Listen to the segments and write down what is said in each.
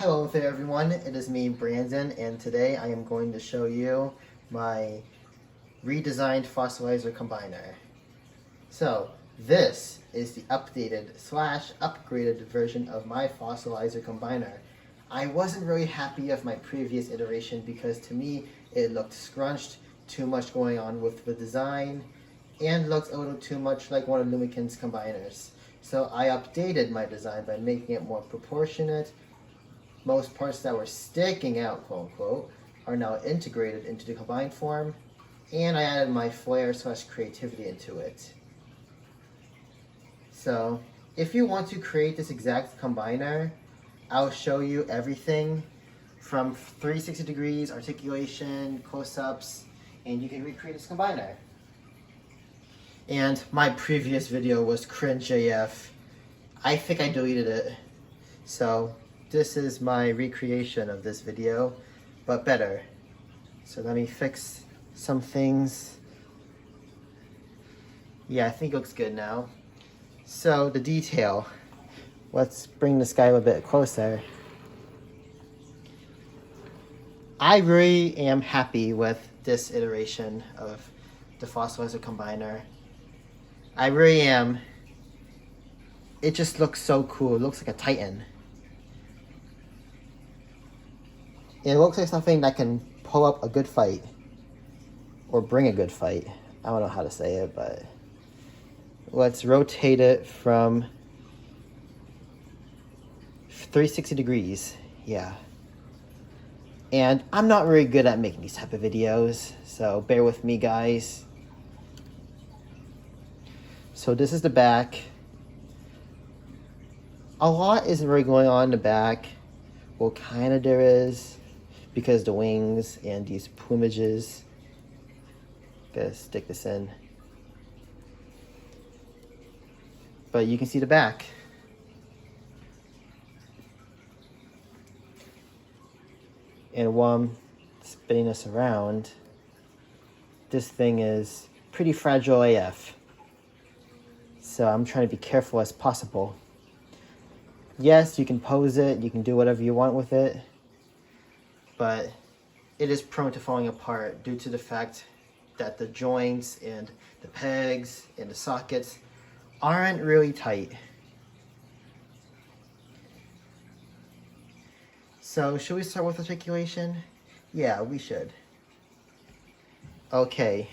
Hello there everyone, it is me Brandon, and today I am going to show you my redesigned Fossilizer combiner. So this is the updated / upgraded version of my Fossilizer combiner. I wasn't really happy of my previous iteration because to me it looked scrunched, too much going on with the design, and looked a little too much like one of Lumikin's combiners. So I updated my design by making it more proportionate. Most parts that were sticking out, quote unquote, are now integrated into the combined form, and I added my flair / creativity into it. So, if you want to create this exact combiner, I'll show you everything from 360 degrees, articulation, close-ups, and you can recreate this combiner. And my previous video was cringe AF. I think I deleted it. So, this is my recreation of this video, but better. So let me fix some things. Yeah, I think it looks good now. So the detail. Let's bring this guy a little bit closer. I really am happy with this iteration of the Fossilizer combiner. I really am. It just looks so cool. It looks like a Titan. It looks like something that can pull up a good fight. Or bring a good fight. I don't know how to say it, but let's rotate it from 360 degrees. Yeah. And I'm not really good at making these type of videos, so bear with me, guys. So this is the back. A lot isn't really going on in the back. Well, kind of there is, because the wings and these plumages. Gotta stick this in. But you can see the back. And while I'm spinning this around, this thing is pretty fragile AF. So I'm trying to be careful as possible. Yes, you can pose it, you can do whatever you want with it, but it is prone to falling apart due to the fact that the joints and the pegs and the sockets aren't really tight. So should we start with articulation? Yeah, we should. Okay,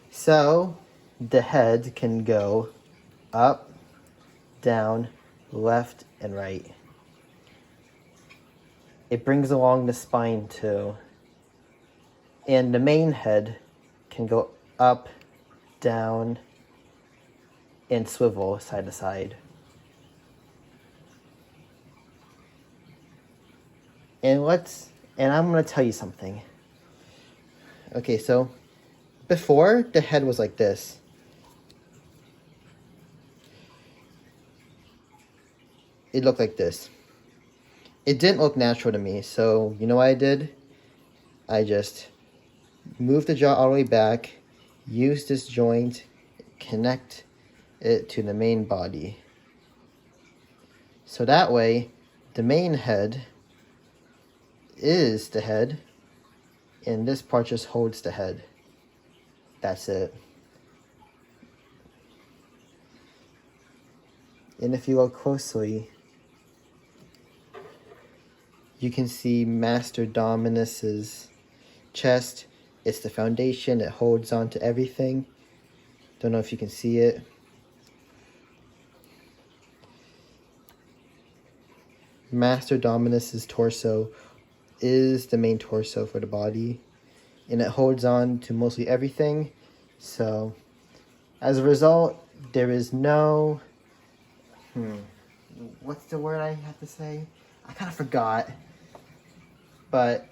so the head can go up, down, left, and right. It brings along the spine too. And the main head can go up, down, and swivel side to side. And I'm gonna tell you something. Okay, so before the head was like this. It looked like this. It didn't look natural to me, so you know what I did? I just moved the jaw all the way back, use this joint, connect it to the main body. So that way, the main head is the head, and this part just holds the head. That's it. And if you look closely, you can see Master Dominus's chest. It's the foundation, it holds on to everything. Don't know if you can see it. Master Dominus's torso is the main torso for the body, and it holds on to mostly everything. So as a result, there is no what's the word I have to say? I kind of forgot. But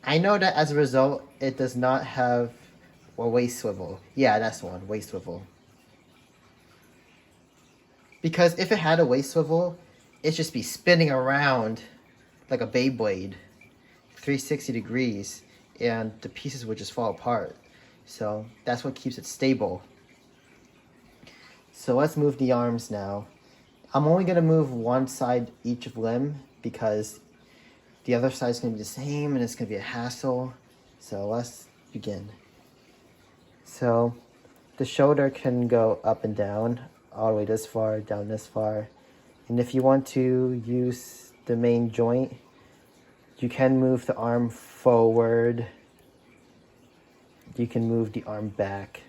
I know that as a result, it does not have a waist swivel. Yeah, that's the one, waist swivel. Because if it had a waist swivel, it'd just be spinning around like a Beyblade, 360 degrees, and the pieces would just fall apart. So that's what keeps it stable. So let's move the arms now. I'm only gonna move one side each limb because the other side is going to be the same, and it's going to be a hassle. So let's begin. So the shoulder can go up and down, all the way this far, down this far. And if you want to use the main joint, you can move the arm forward. You can move the arm back.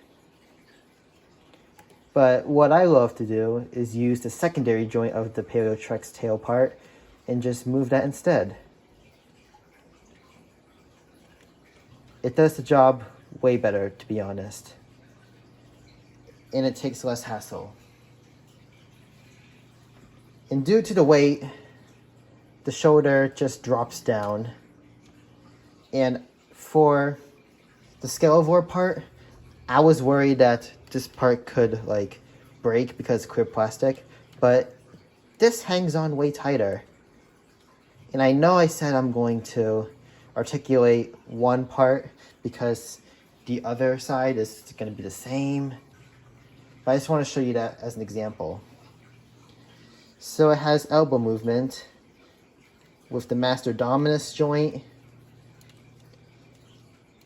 But what I love to do is use the secondary joint of the Paleotrex tail part and just move that instead. It does the job way better, to be honest. And it takes less hassle. And due to the weight, the shoulder just drops down. And for the Skelovore part, I was worried that this part could like break because it's clear plastic, but this hangs on way tighter. And I know I said I'm going to articulate one part because the other side is going to be the same, but I just want to show you that as an example. So it has elbow movement with the master dominus joint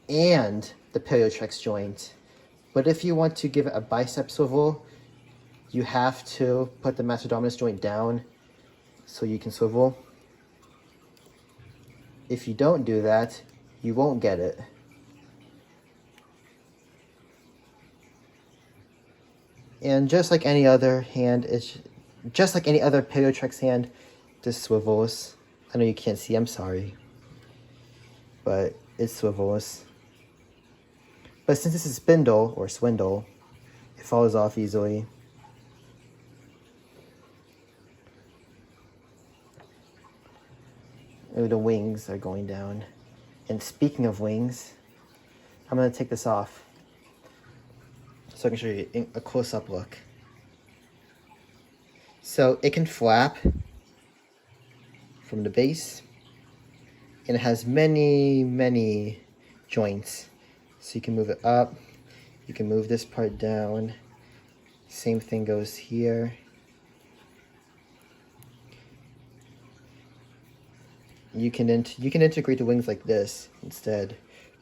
and the Paleotrex joint. But if you want to give it a bicep swivel, you have to put the master dominus joint down so you can swivel. If you don't do that, you won't get it. And just like any other hand, it's just like any other Paleotrex hand, this swivels. I know you can't see, I'm sorry. But it swivels. But since this is spindle or swindle, it falls off easily. Oh, the wings are going down. And speaking of wings, I'm going to take this off so I can show you a close-up look. So it can flap from the base, and it has many joints. So you can move it up, you can move this part down. Same thing goes here. You can integrate the wings like this instead,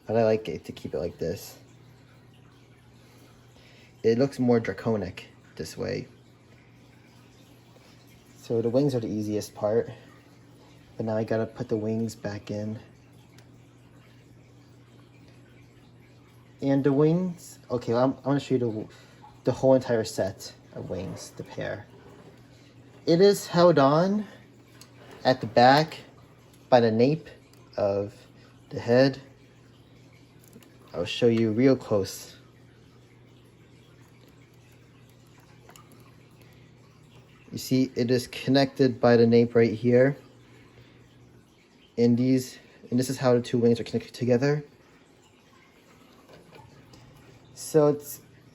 but I like it to keep it like this. It looks more draconic this way. So the wings are the easiest part, but now I gotta put the wings back in. And the wings, okay, I'm gonna show you the whole entire set of wings, the pair. It is held on at the back by the nape of the head. I'll show you real close. You see, it is connected by the nape right here. And this is how the two wings are connected together. So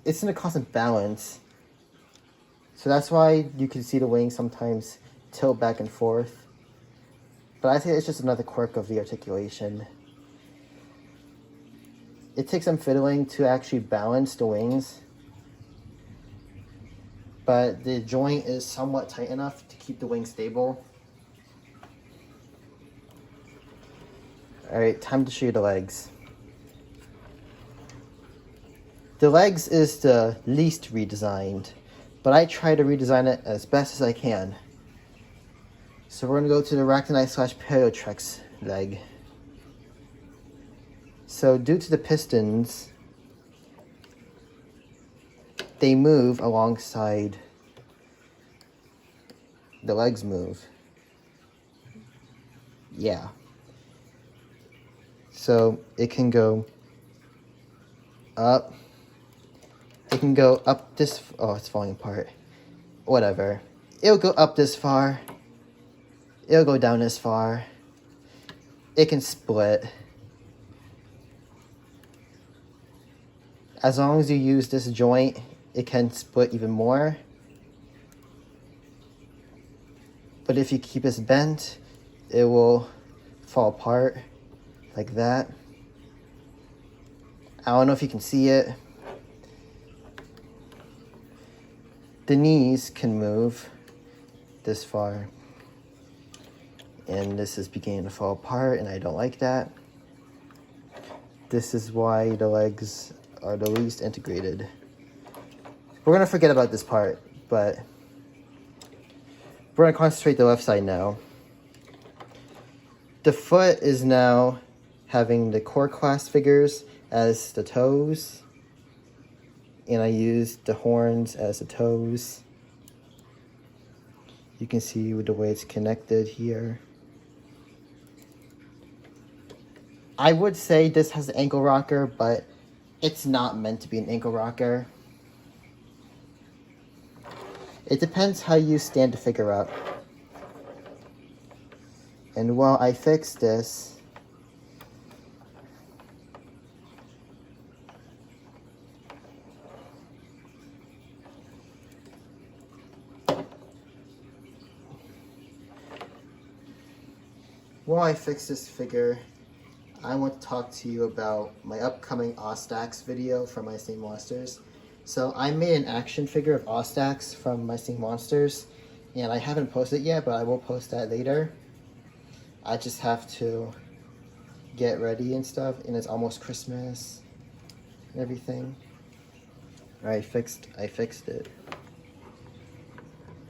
it's in a constant balance. So that's why you can see the wings sometimes tilt back and forth. But I think it's just another quirk of the articulation. It takes some fiddling to actually balance the wings, but the joint is somewhat tight enough to keep the wing stable. All right, time to show you the legs. The legs is the least redesigned, but I try to redesign it as best as I can. So we're gonna go to the Arachnite/Paleotrex leg. So due to the pistons, they move alongside the legs move. Yeah. So it can go up. It can go up this, oh, it's falling apart. Whatever. It'll go up this far. It'll go down this far. It can split. As long as you use this joint, it can split even more. But if you keep this bent, it will fall apart like that. I don't know if you can see it. The knees can move this far. and this is beginning to fall apart, and I don't like that. This is why the legs are the least integrated. We're gonna forget about this part, but we're gonna concentrate the left side now. The foot is now having the core clasp figures as the toes, and I used the horns as the toes. You can see with the way it's connected here. I would say this has an ankle rocker, but it's not meant to be an ankle rocker. It depends how you stand the figure up. And while I fix this, figure, I want to talk to you about my upcoming Ostax video for My Singing Monsters. So I made an action figure of Ostax from My Singing Monsters, and I haven't posted it yet, but I will post that later. I just have to get ready and stuff, and it's almost Christmas and everything. I fixed it.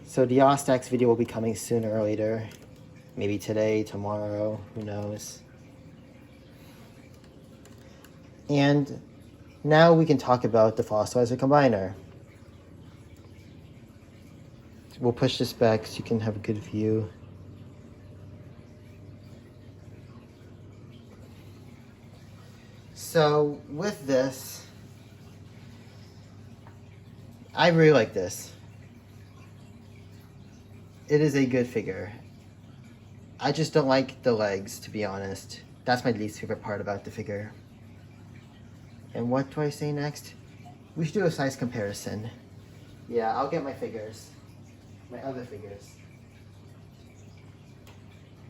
So the Ostax video will be coming sooner or later. Maybe today, tomorrow, who knows. And now we can talk about the Fossilizer combiner. We'll push this back so you can have a good view. So with this, I really like this. It is a good figure. I just don't like the legs, to be honest. That's my least favorite part about the figure. And what do I say next? We should do a size comparison. Yeah, I'll get my figures. My other figures.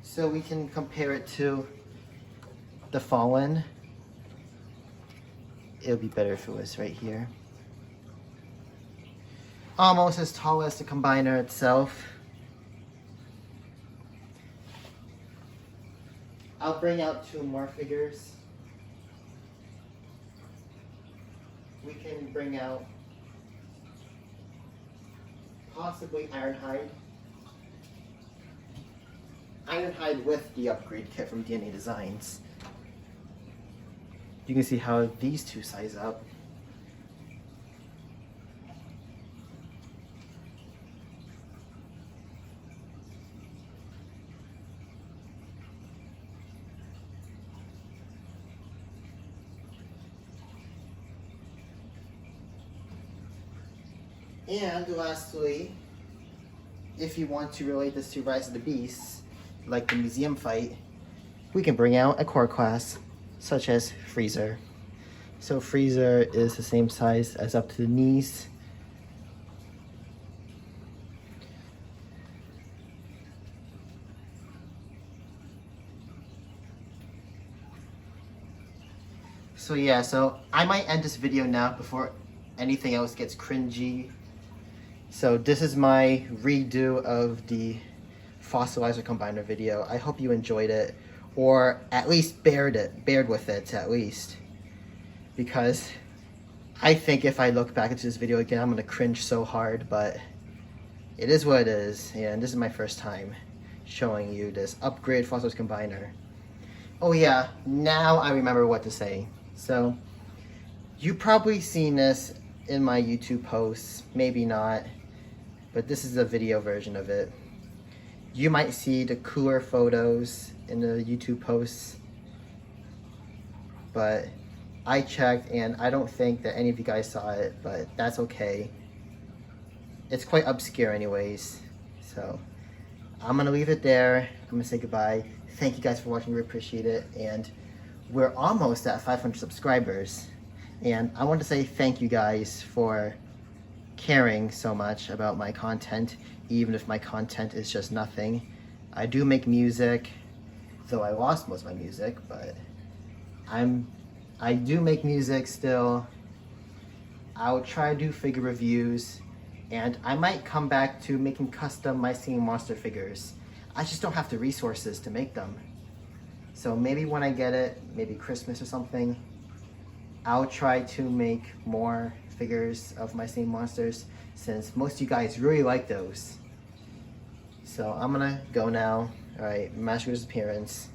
So we can compare it to the Fallen. It would be better if it was right here. Almost as tall as the combiner itself. I'll bring out 2 more figures. We can bring out possibly Ironhide. Ironhide with the upgrade kit from DNA Designs. You can see how these 2 size up. And lastly, if you want to relate this to Rise of the Beasts, like the museum fight, we can bring out a core class, such as Freezer. So Freezer is the same size as up to the knees. So yeah, so I might end this video now before anything else gets cringy. So this is my redo of the Fossilizer Combiner video. I hope you enjoyed it, or at least bared with it at least. Because I think if I look back into this video again, I'm gonna cringe so hard, but it is what it is, and this is my first time showing you this upgrade Fossilizer Combiner. Oh yeah, now I remember what to say. So, you've probably seen this in my YouTube posts, maybe not, but this is a video version of it. You might see the cooler photos in the YouTube posts, but I checked and I don't think that any of you guys saw it, but that's okay. It's quite obscure anyways, so I'm gonna leave it there. I'm gonna say goodbye. Thank you guys for watching, we appreciate it, and we're almost at 500 subscribers. And I want to say thank you guys for caring so much about my content, even if my content is just nothing. I do make music, though I lost most of my music, but I do make music still. I'll try to do figure reviews, and I might come back to making custom My Singing Monster figures. I just don't have the resources to make them. So maybe when I get it, maybe Christmas or something, I'll try to make more figures of my same monsters, since most of you guys really like those. So I'm gonna go now. Alright, Masquerade's appearance.